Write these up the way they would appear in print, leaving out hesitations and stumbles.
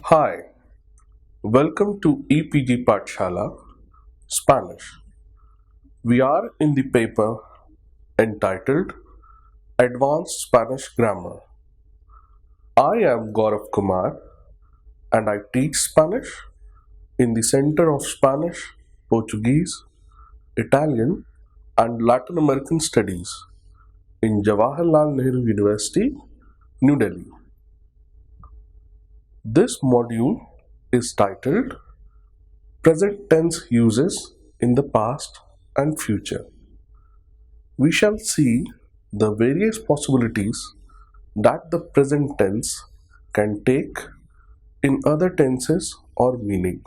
Hi, welcome to EPG Pathshala, Spanish. We are in the paper entitled Advanced Spanish Grammar. I am Gaurav Kumar and I teach Spanish in the Center of Spanish, Portuguese, Italian, and Latin American Studies in Jawaharlal Nehru University, New Delhi. This module is titled Present Tense Uses in the Past and Future. We shall see the various possibilities that the present tense can take in other tenses or meaning.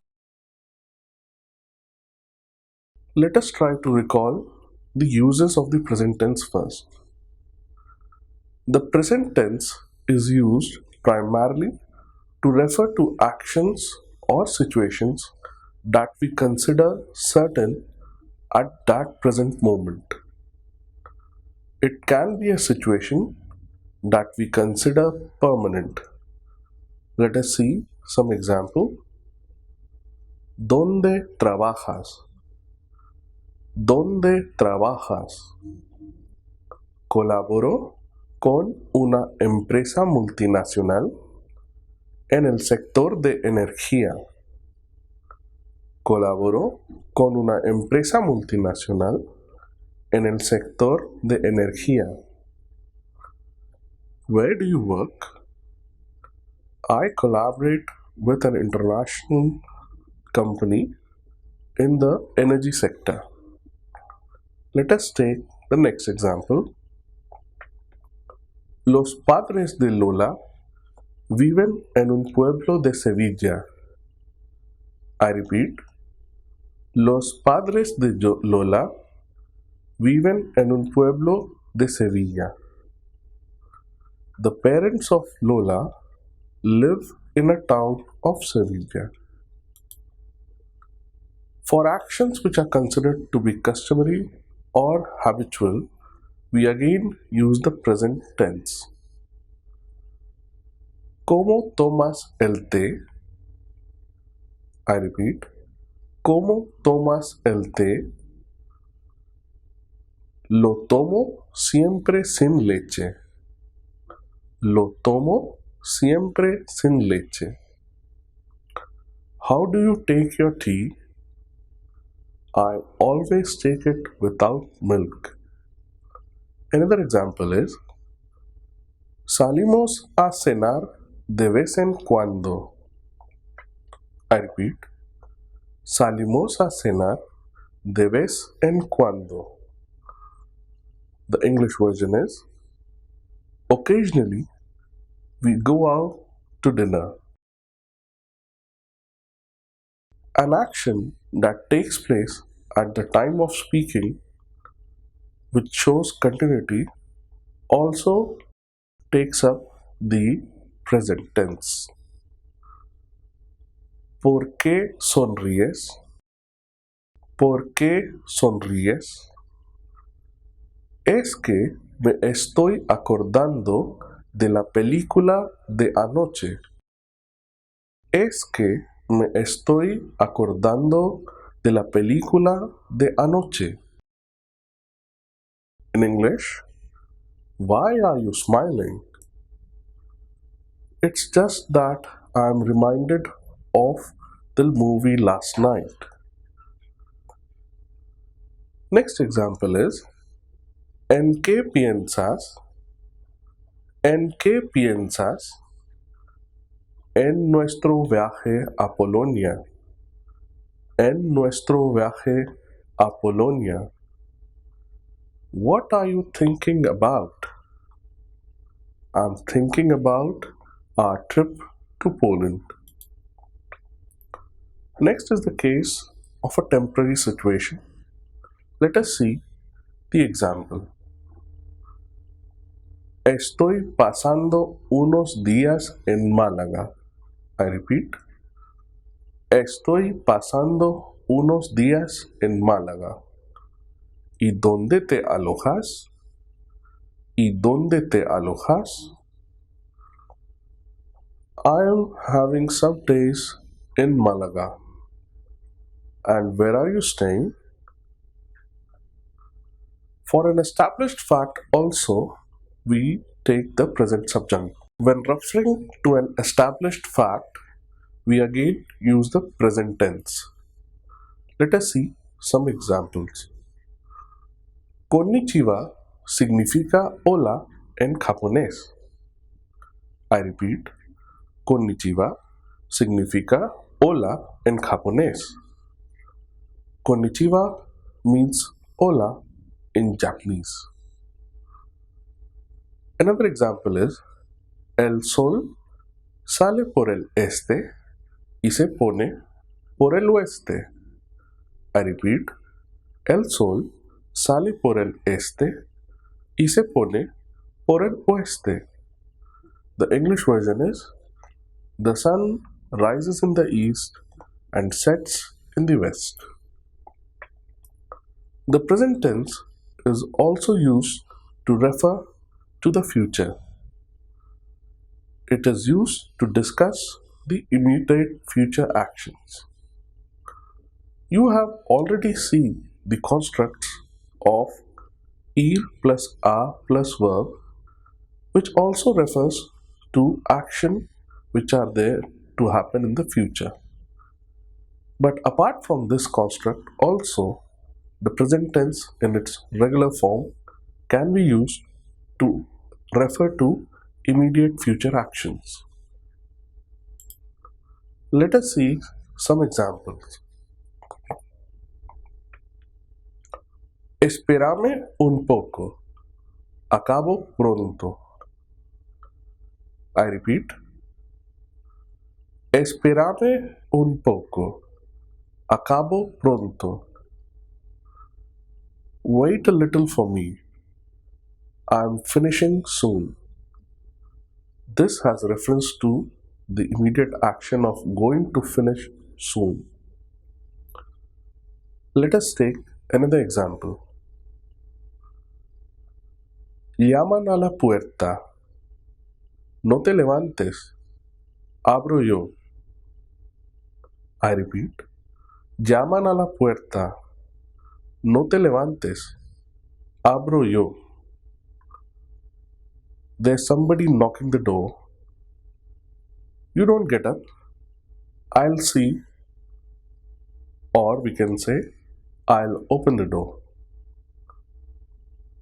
Let us try to recall the uses of the present tense first. The present tense is used primarily to refer to actions or situations that we consider certain at that present moment. It can be a situation that we consider permanent. Let us see some example. ¿Dónde trabajas? ¿Dónde trabajas? Colaboró con una empresa multinacional en el sector de energía. Colaboró con una empresa multinacional en el sector de energía. Where do you work? I collaborate with an international company in the energy sector. Let us take the next example. Los padres de Lola viven en un pueblo de Sevilla. I repeat. Los padres de Lola viven en un pueblo de Sevilla. The parents of Lola live in a town of Sevilla. For actions which are considered to be customary or habitual, we again use the present tense. ¿Cómo tomas el té? I repeat. ¿Cómo tomas el té? Lo tomo siempre sin leche. Lo tomo siempre sin leche. How do you take your tea? I always take it without milk. Another example is Salimos a cenar de vez en cuando. I repeat. Salimos a cenar de vez en cuando. The English version is occasionally we go out to dinner. An action that takes place at the time of speaking, which shows continuity, also takes up the present tense. ¿Por qué sonríes? ¿Por qué sonríes? Es que me estoy acordando de la película de anoche. Es que me estoy acordando de la película de anoche. In English, why are you smiling? It's just that I'm reminded of the movie last night. Next example is ¿En qué piensas? ¿En qué piensas? En nuestro viaje a Polonia. En nuestro viaje a Polonia. What are you thinking about? I'm thinking about our trip to Poland. Next is the case of a temporary situation. Let us see the example. Estoy pasando unos días en Málaga. I repeat. Estoy pasando unos días en Málaga. ¿Y dónde te alojas? ¿Y dónde te alojas? I am having some days in Malaga. And where are you staying? For an established fact, also, we take the present subject. When referring to an established fact, we again use the present tense. Let us see some examples. Konnichiwa significa hola en japonés. I repeat, konnichiwa significa hola en japonés. Konnichiwa means hola in Japanese. Another example is el sol sale por el este y se pone por el oeste. I repeat, el sol sale por el este y se pone por el oeste. The English version is the sun rises in the east and sets in the west. The present tense is also used to refer to the future. It is used to discuss the immediate future actions. You have already seen the constructs of ir plus a plus verb, which also refers to action which are there to happen in the future. But apart from this construct, also the present tense in its regular form can be used to refer to immediate future actions. Let us see some examples. Espérame un poco. Acabo pronto. I repeat. Espérame un poco. Acabo pronto. Wait a little for me. I'm finishing soon. This has reference to the immediate action of going to finish soon. Let us take another example. Llaman a la puerta. No te levantes. Abro yo. I repeat. Llaman a la puerta. No te levantes. Abro yo. There's somebody knocking the door. You don't get up. I'll see. Or we can say, I'll open the door.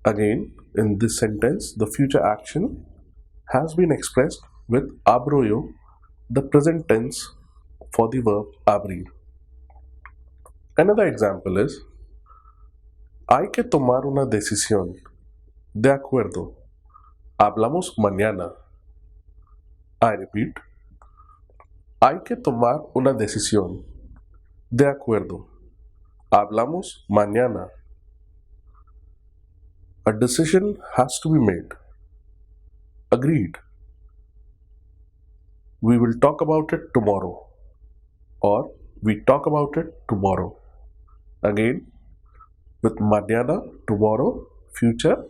Again, in this sentence, the future action has been expressed with abro yo, the present tense for the verb abrir. Another example is, hay que tomar una decisión. De acuerdo. Hablamos mañana. I repeat. Hay que tomar una decisión. De acuerdo. Hablamos mañana. A decision has to be made. Agreed. We will talk about it tomorrow. Or we talk about it tomorrow. Again, with mañana, tomorrow, future,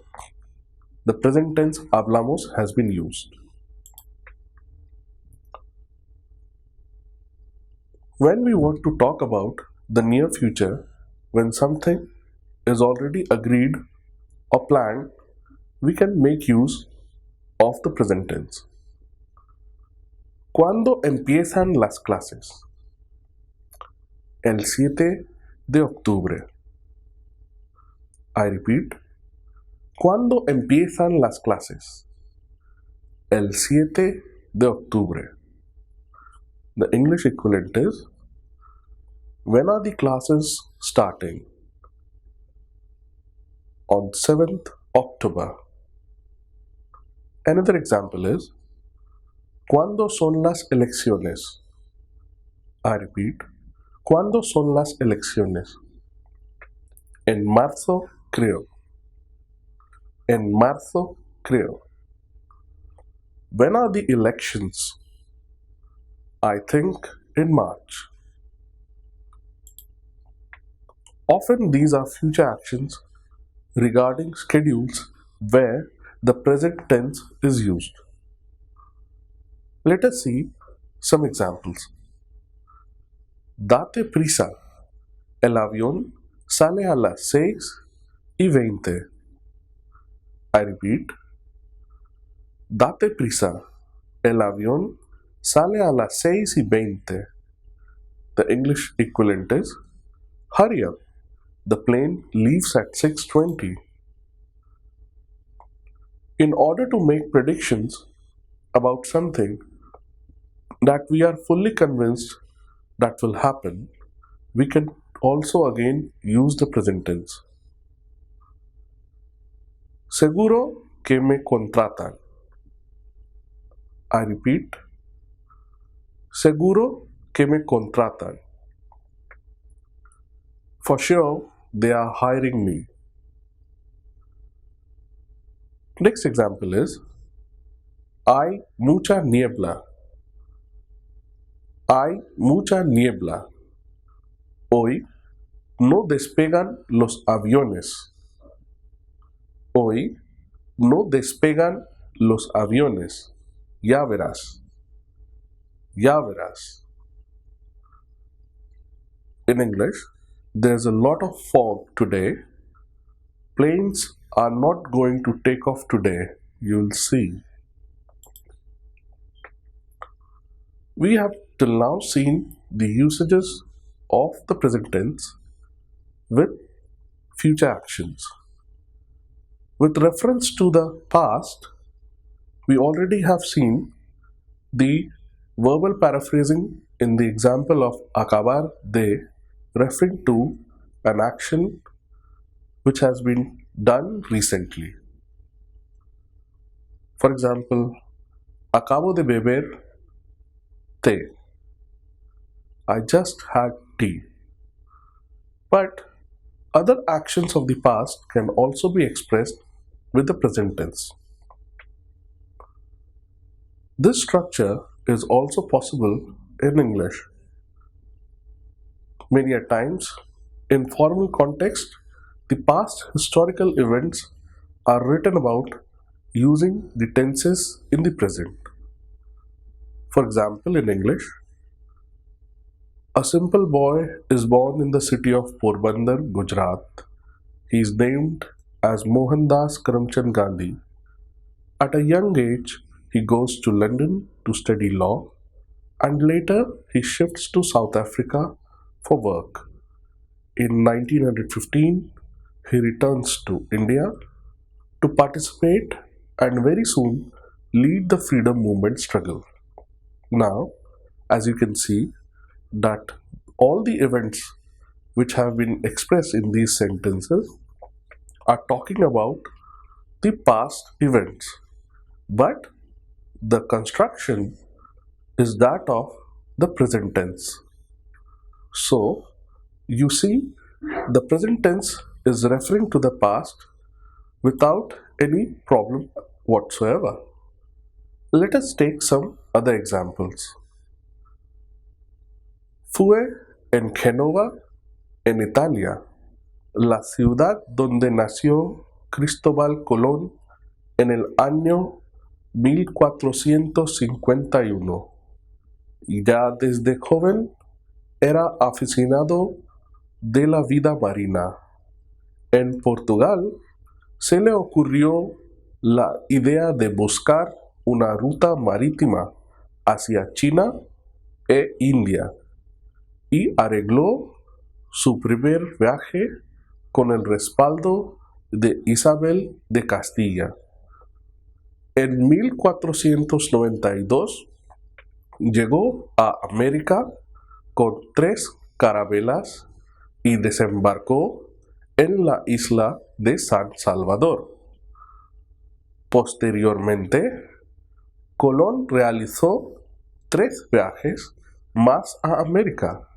the present tense hablamos has been used. When we want to talk about the near future, when something is already agreed or planned, we can make use of the present tense. ¿Cuándo empiezan las clases? El 7 de octubre. I repeat. ¿Cuándo empiezan las clases? El 7 de octubre. The English equivalent is, when are the classes starting? On 7th October. Another example is, ¿cuándo son las elecciones? I repeat, ¿cuándo son las elecciones? En marzo, creo. En marzo, creo. When are the elections? I think in March. Often these are future actions regarding schedules where the present tense is used. Let us see Some examples. Date prisa. El avión sale a las 6:20. I repeat. Date prisa. El avión sale a las 6:20. The English equivalent is hurry up. The plane leaves at 6:20. In order to make predictions about something that we are fully convinced that will happen, we can also again use the present tense. Seguro que me contratan. I repeat. Seguro que me contratan. For sure, they are hiring me. Next example is hay mucha niebla. Hay mucha niebla. Hoy no despegan los aviones. Hoy no despegan los aviones. Ya verás. Ya verás. In English, there's a lot of fog today. Planes are not going to take off today. You'll see. We have till now seen the usages of the present tense with future actions. With reference to the past, we already have seen the verbal paraphrasing in the example of acabar de, referring to an action which has been done recently. For example, acabo de beber té. I just had tea. But other actions of the past can also be expressed with the present tense. This structure is also possible in English. Many a times, in formal context, the past historical events are written about using the tenses in the present. For example, in English, a simple boy is born in the city of Porbandar, Gujarat. He is named as Mohandas Karamchand Gandhi. At a young age, he goes to London to study law, and later he shifts to South Africa for work. In 1915, he returns to India to participate and very soon lead the freedom movement struggle. Now, as you can see, that all the events which have been expressed in these sentences are talking about the past events, but the construction is that of the present tense. So, you see, the present tense is referring to the past without any problem whatsoever. Let us take some other examples. Fue en Génova, en Italia, la ciudad donde nació Cristóbal Colón en el año 1451. Y ya desde joven era aficionado de la vida marina. En Portugal se le ocurrió la idea de buscar una ruta marítima hacia China e India y arregló su primer viaje con el respaldo de Isabel de Castilla. En 1492 llegó a América con 3 carabelas y desembarcó en la isla de San Salvador. Posteriormente, Colón realizó 3 viajes más a América.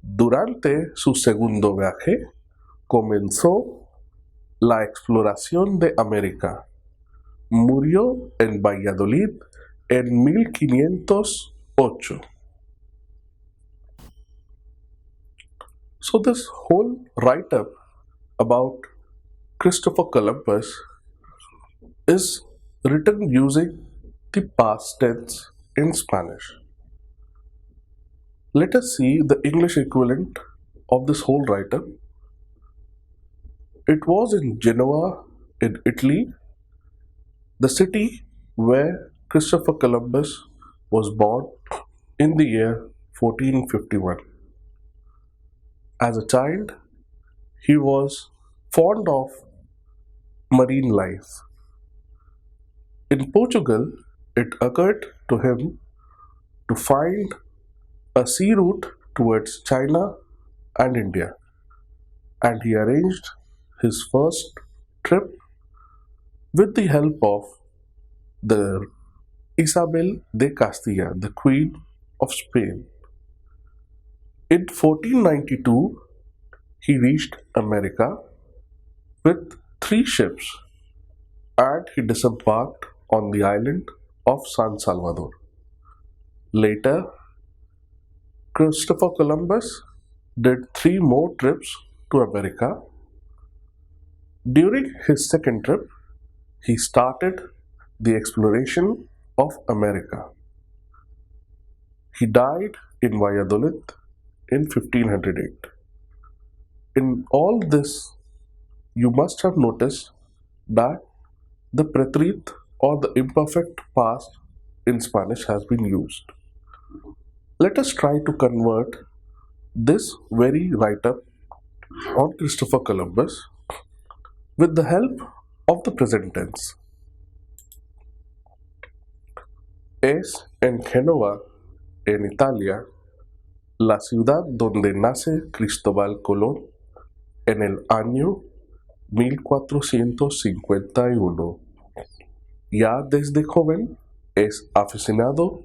Durante su segundo viaje, comenzó la exploración de América. Murió en Valladolid en 1508. So this whole write-up about Christopher Columbus is written using the past tense in Spanish. Let us see the English equivalent of this whole write-up. It was in Genoa, in Italy, the city where Christopher Columbus was born in the year 1451. As a child, he was fond of marine life. In Portugal, it occurred to him to find a sea route towards China and India, and he arranged his first trip with the help of the Isabel de Castilla, the Queen of Spain. In 1492, he reached America with 3 ships and he disembarked on the island of San Salvador. Later, Christopher Columbus did 3 more trips to America. During his second trip, he started the exploration of America. He died in Valladolid in 1508. In all this, you must have noticed that the pretérito or the imperfect past in Spanish has been used. Let us try to convert this very write-up on Christopher Columbus with the help of the present tense. Es en Génova, en Italia, la ciudad donde nace Cristóbal Colón en el año 1451. Ya desde joven es aficionado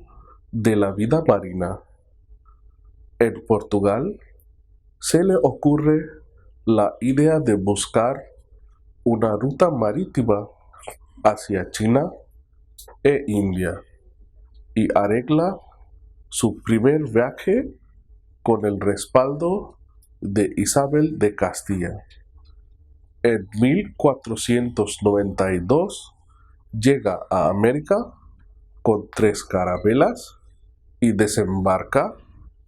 de la vida marina. En Portugal se le ocurre la idea de buscar una ruta marítima hacia China e India y arregla su primer viaje con el respaldo de Isabel de Castilla. En 1492 llega a América con 3 carabelas y desembarca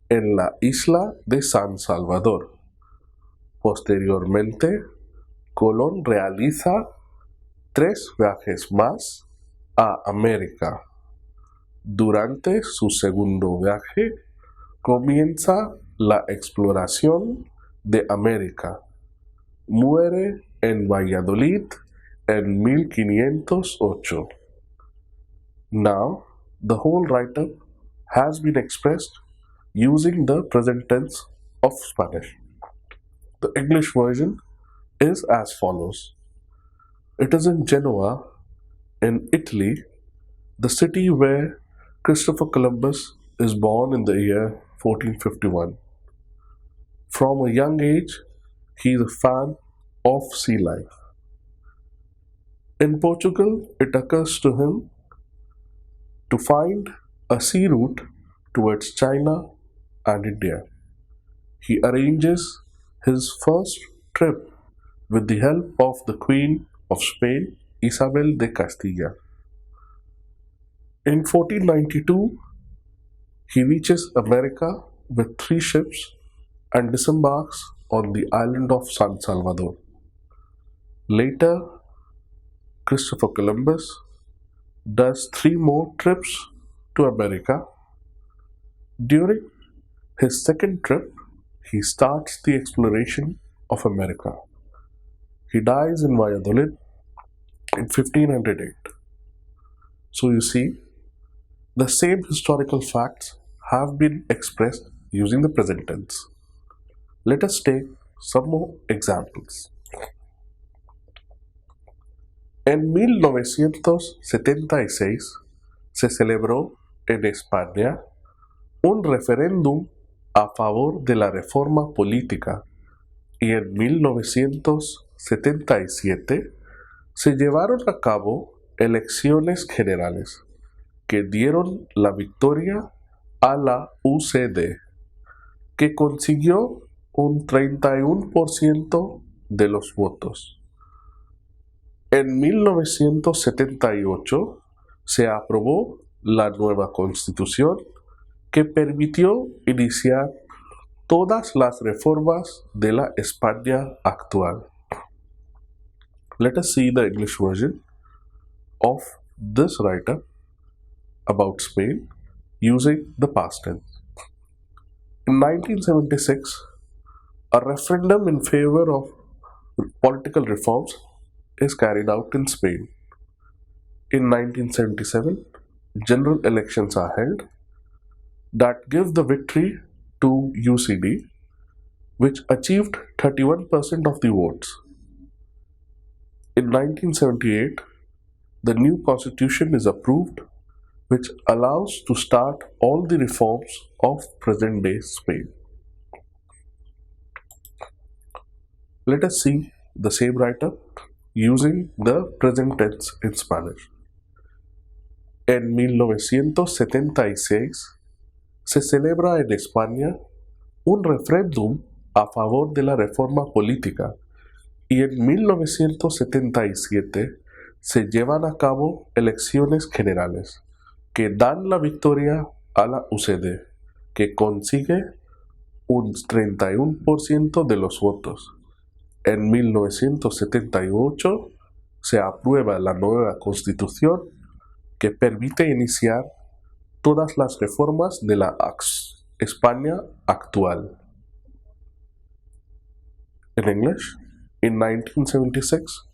en la isla de San Salvador. Posteriormente, Colón realiza 3 viajes más a América. Durante su segundo viaje, comienza la exploración de América. Muere en Valladolid en 1508. Now, the whole write-up has been expressed using the present tense of Spanish. The English version is as follows. It is in Genoa, in Italy, the city where Christopher Columbus is born in the year 1451. From a young age, he is a fan of sea life. In Portugal, it occurs to him to find a sea route towards China and India. He arranges his first trip with the help of the Queen of Spain, Isabel de Castilla. In 1492, he reaches America with 3 ships and disembarks on the island of San Salvador. Later, Christopher Columbus does 3 more trips to America. During his second trip, he starts the exploration of America. He dies in Valladolid in 1508. So you see, the same historical facts have been expressed using the present tense. Let us take some more examples. En 1976 se celebró en España un referéndum a favor de la reforma política y en 1977 se llevaron a cabo elecciones generales que dieron la victoria a la UCD, que consiguió un 31% de los votos. En 1978 se aprobó la nueva Constitución que permitió iniciar todas las reformas de la España actual. Let us see the English version of this writer about Spain using the past tense. In 1976, a referendum in favor of political reforms is carried out in Spain. In 1977, general elections are held that give the victory to UCD, which achieved 31% of the votes. In 1978, the new constitution is approved, which allows to start all the reforms of present-day Spain. Let us see the same writer using the present tense in Spanish. En 1976 se celebra en España un referéndum a favor de la reforma política y en 1977 se llevan a cabo elecciones generales que dan la victoria a la UCD, que consigue un 31% de los votos. En 1978 se aprueba la nueva constitución que permite iniciar todas las reformas de la España actual. In English, in 1976,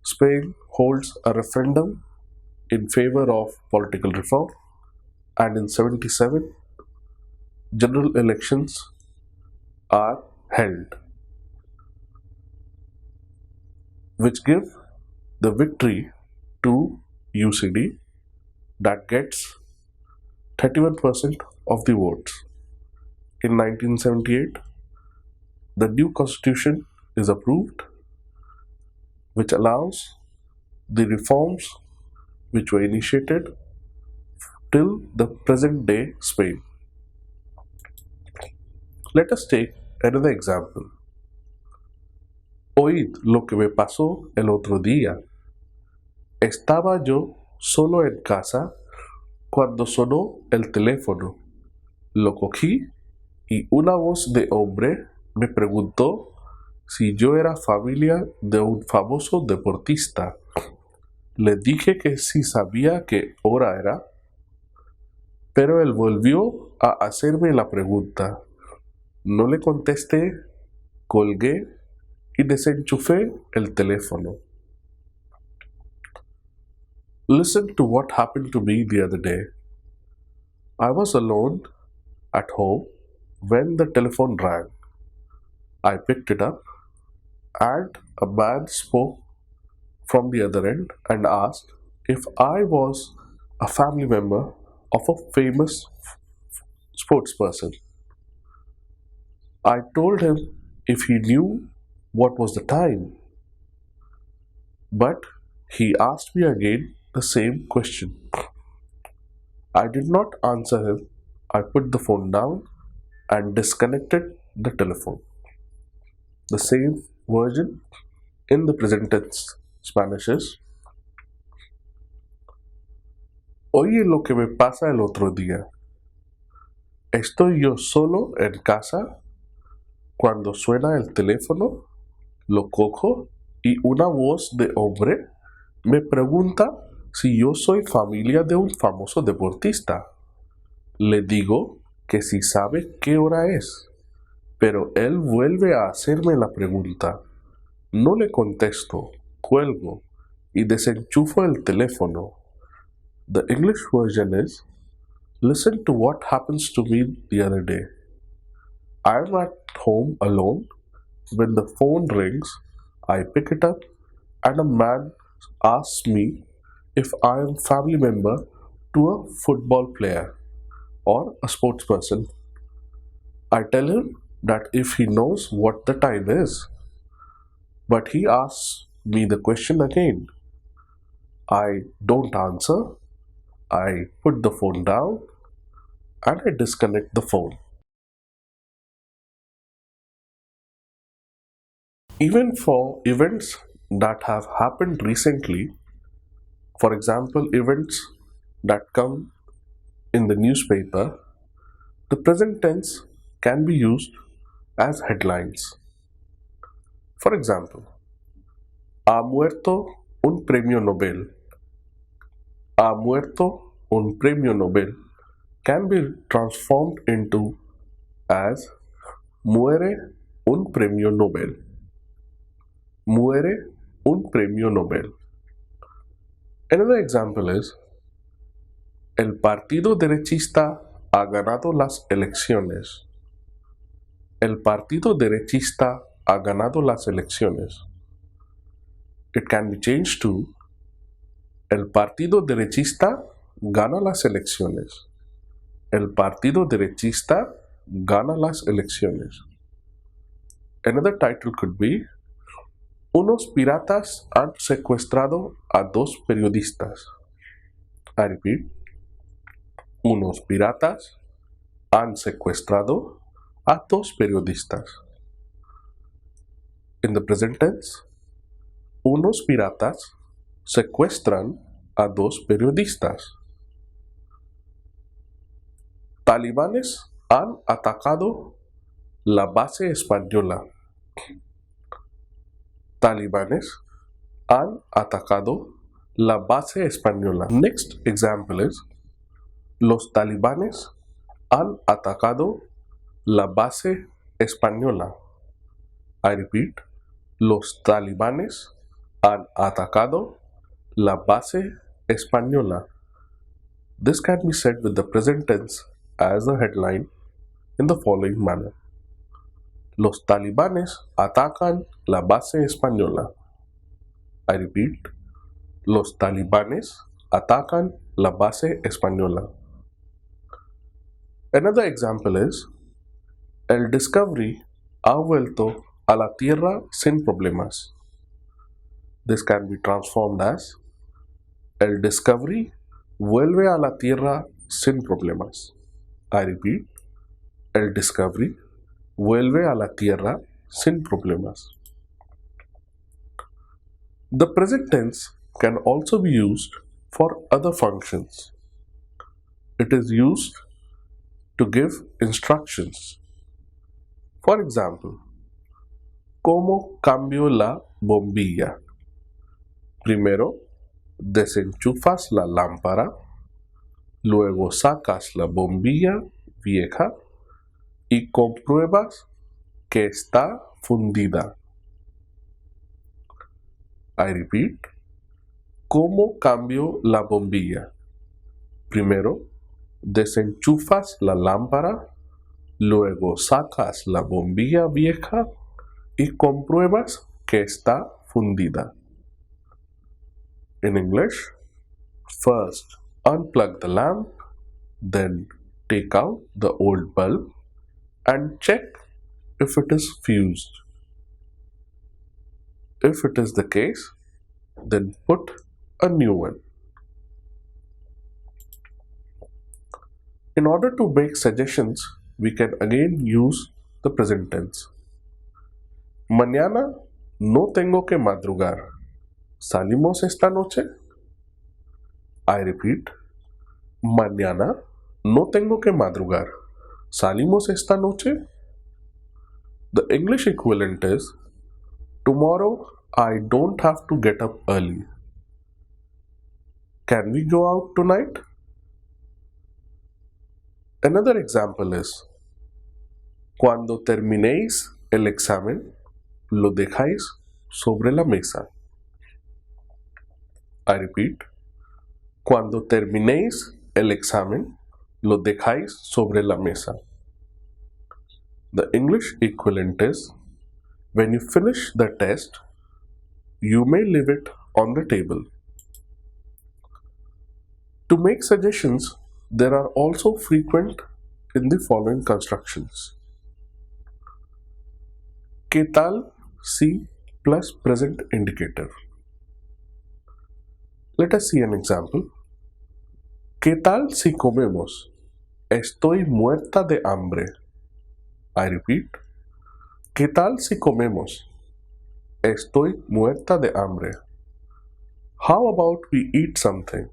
Spain holds a referendum in favor of political reform, and in 77, general elections are held, which give the victory to UCD that gets 31% of the votes. In 1978, the new constitution is approved, which allows the reforms which were initiated till the present day Spain. Let us take another example. Oíd lo que me pasó el otro día. Estaba yo solo en casa cuando sonó el teléfono. Lo cogí y una voz de hombre me preguntó si yo era familia de un famoso deportista. Le dije que sí sabía qué hora era, pero él volvió a hacerme la pregunta. No le contesté, colgué y desenchufé el teléfono. Listen to what happened to me the other day. I was alone at home when the telephone rang. I picked it up and a man spoke from the other end and asked if I was a family member of a famous sports person. I told him if he knew what was the time, but he asked me again the same question. I did not answer him. I put the phone down and disconnected the telephone. The same version in the present tense Spanish is: Oye lo que me pasa el otro día. Estoy yo solo en casa cuando suena el teléfono, lo cojo y una voz de hombre me pregunta si yo soy familia de un famoso deportista. Le digo que si sabe qué hora es, pero él vuelve a hacerme la pregunta. No le contesto, cuelgo y desenchufo el teléfono. The English version is: Listen to what happens to me the other day. I'm at home alone. When the phone rings, I pick it up and a man asks me if I am family member to a football player or a sports person. I tell him that if he knows what the time is, but he asks me the question again. I don't answer. I put the phone down and I disconnect the phone. Even for events that have happened recently, for example, events that come in the newspaper, The present tense can be used as headlines. For example, ha muerto un premio Nobel. Ha muerto un premio Nobel can be transformed into as muere un premio Nobel. Muere un premio Nobel. Another example is el partido derechista ha ganado las elecciones. El partido derechista ha ganado las elecciones. It can be changed to el partido derechista gana las elecciones. El partido derechista gana las elecciones. Another title could be unos piratas han secuestrado a dos periodistas. I repeat. Unos piratas han secuestrado a dos periodistas. In the present tense, unos piratas secuestran a dos periodistas. Talibanes han atacado la base española. Talibanes han atacado la base española. Next example is los talibanes han atacado la base española. I repeat, los talibanes han atacado la base española. This can be said with the present tense as a headline in the following manner. Los talibanes atacan la base española. I repeat, los talibanes atacan la base española. Another example is el Discovery ha vuelto a la Tierra sin problemas. This can be transformed as el Discovery vuelve a la Tierra sin problemas. I repeat, el Discovery vuelve a la Tierra sin problemas. The present tense can also be used for other functions. It is used to give instructions. For example, ¿cómo cambio la bombilla? Primero, desenchufas la lámpara, luego sacas la bombilla vieja y compruebas que está fundida. I repeat, ¿cómo cambio la bombilla? Primero, desenchufas la lámpara, luego sacas la bombilla vieja y compruebas que está fundida. In English, first unplug the lamp, then take out the old bulb and check if it is fused. If it is the case, then put a new one. In order to make suggestions, we can again use the present tense. Mañana no tengo que madrugar. ¿Salimos esta noche? I repeat. Mañana no tengo que madrugar. ¿Salimos esta noche? The English equivalent is tomorrow I don't have to get up early. Can we go out tonight? Another example is cuando terminéis el examen, lo dejáis sobre la mesa. I repeat. Cuando terminéis el examen, lo dejáis sobre la mesa. The English equivalent is when you finish the test, you may leave it on the table. To make suggestions, there are also frequent in the following constructions. ¿Qué tal si plus present indicator? Let us see an example. ¿Qué tal si comemos? Estoy muerta de hambre. I repeat. ¿Qué tal si comemos? Estoy muerta de hambre. How about we eat something?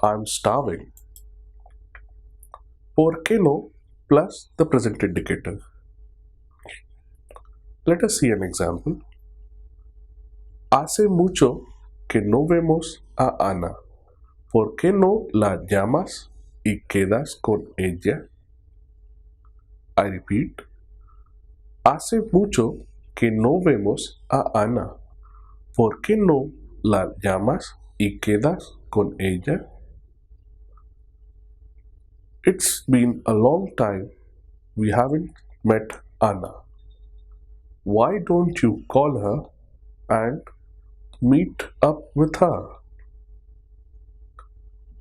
I'm starving. ¿Por qué no? Plus the present indicator. Let us see an example. Hace mucho que no vemos a Ana. ¿Por qué no la llamas y quedas con ella? I repeat. Hace mucho que no vemos a Ana. ¿Por qué no la llamas y quedas con ella? It's been a long time we haven't met Anna. Why don't you call her and meet up with her?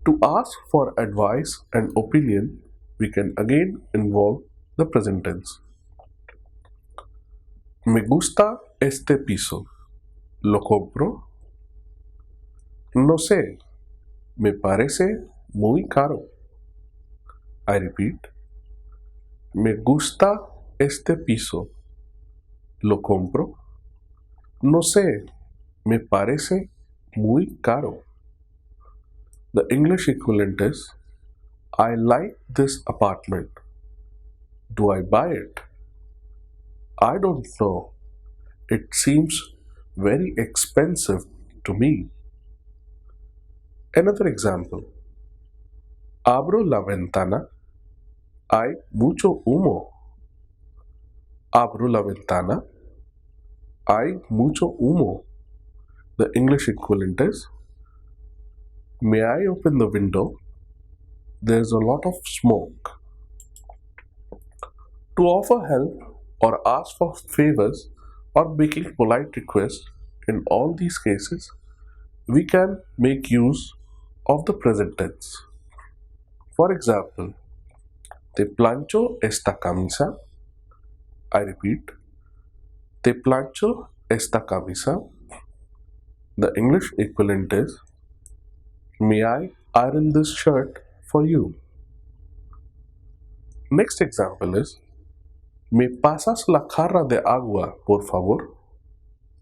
To ask for advice and opinion, we can again involve the present tense. Me gusta este piso. ¿Lo compro? No sé. Me parece muy caro. I repeat. Me gusta este piso. ¿Lo compro? No sé. Me parece muy caro. The English equivalent is I like this apartment. Do I buy it? I don't know. It seems very expensive to me. Another example. Abro la ventana. Hay mucho humo. Abro la ventana. Hay mucho humo. The English equivalent is May I open the window? There's a lot of smoke. To offer help or ask for favors or making polite requests, in all these cases, we can make use of the present tense. For example, te plancho esta camisa. I repeat, te plancho esta camisa. The English equivalent is May I iron this shirt for you? Next example is ¿Me pasas la jarra de agua, por favor?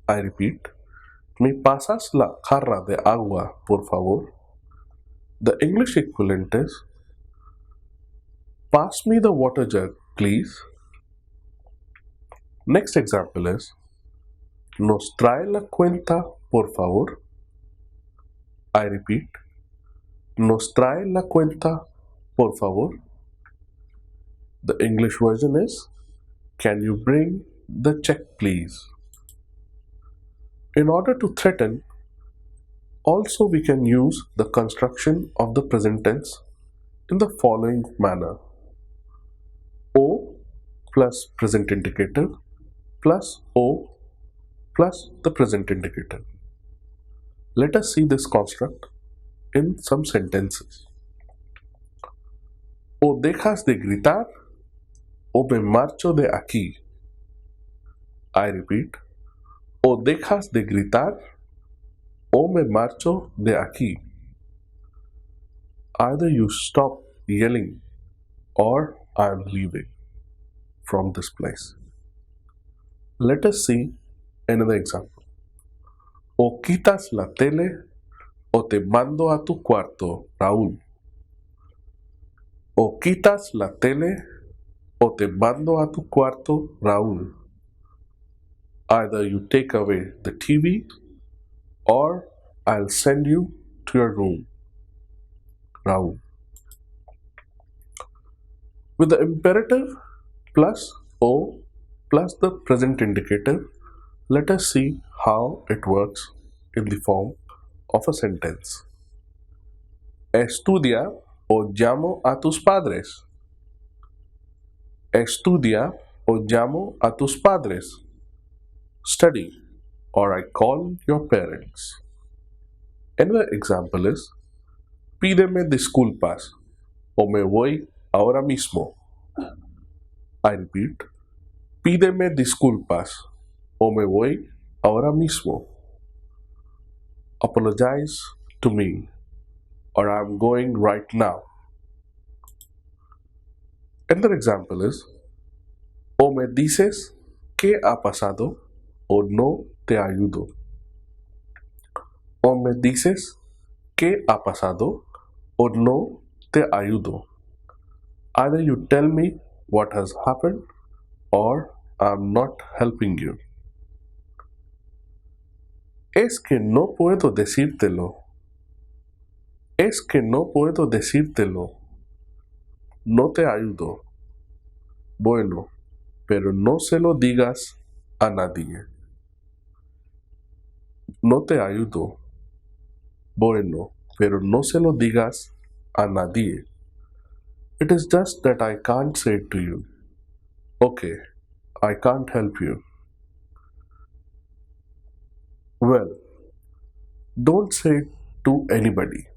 I repeat, ¿Me pasas la jarra de agua, por favor? The English equivalent is Pass me the water jug, please. Next example is ¿Nos trae la cuenta, por favor? I repeat, ¿Nos trae la cuenta, por favor? The English version is Can you bring the check, please? In order to threaten, also we can use the construction of the present tense in the following manner. O plus present indicator plus O plus the present indicator. Let us see this construct in some sentences. O dejas de gritar o me marcho de aquí. I repeat. O dejas de gritar o me marcho de aquí. Either you stop yelling or I am leaving from this place. Let us see another example. O quitas la tele o te mando a tu cuarto, Raúl. O quitas la tele o te mando a tu cuarto, Raúl. Either you take away the TV or I'll send you to your room, Raúl. With the imperative plus O plus the present indicator, let us see how it works in the form of a sentence. Estudia o llamo a tus padres. Estudia o llamo a tus padres. Study or I call your parents. Another example is Pídeme disculpas o me voy ahora mismo. I repeat. Pídeme disculpas o me voy ahora mismo. Apologize to me or I'm going right now. Another example is O me dices qué ha pasado o no te ayudo. O me dices qué ha pasado o no te ayudo. Either you tell me what has happened or I'm not helping you. Es que no puedo decírtelo. Es que no puedo decírtelo. No te ayudo. Bueno, pero no se lo digas a nadie. No te ayudo. Bueno, pero no se lo digas a nadie. It is just that I can't say it to you. Okay, I can't help you. Well, don't say it to anybody.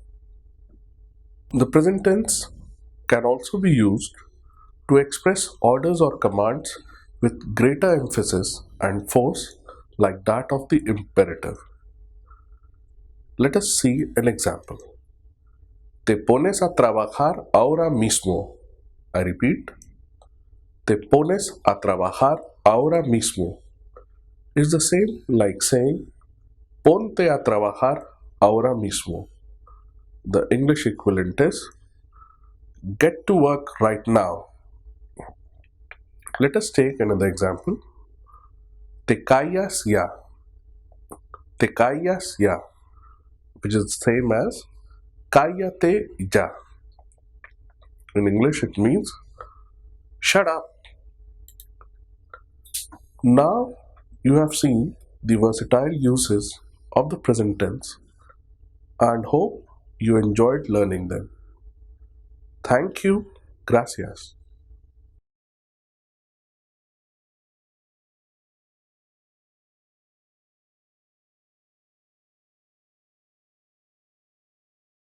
The present tense can also be used to express orders or commands with greater emphasis and force, like that of the imperative. Let us see an example. Te pones a trabajar ahora mismo. I repeat. Te pones a trabajar ahora mismo is the same like saying ponte a trabajar ahora mismo. The English equivalent is get to work right now. Let us take another example. Te callas ya. Te callas ya, which is the same as cállate ya. In English it means shut up. Now you have seen the versatile uses of the present tense and hope you enjoyed learning them. Thank you. Gracias.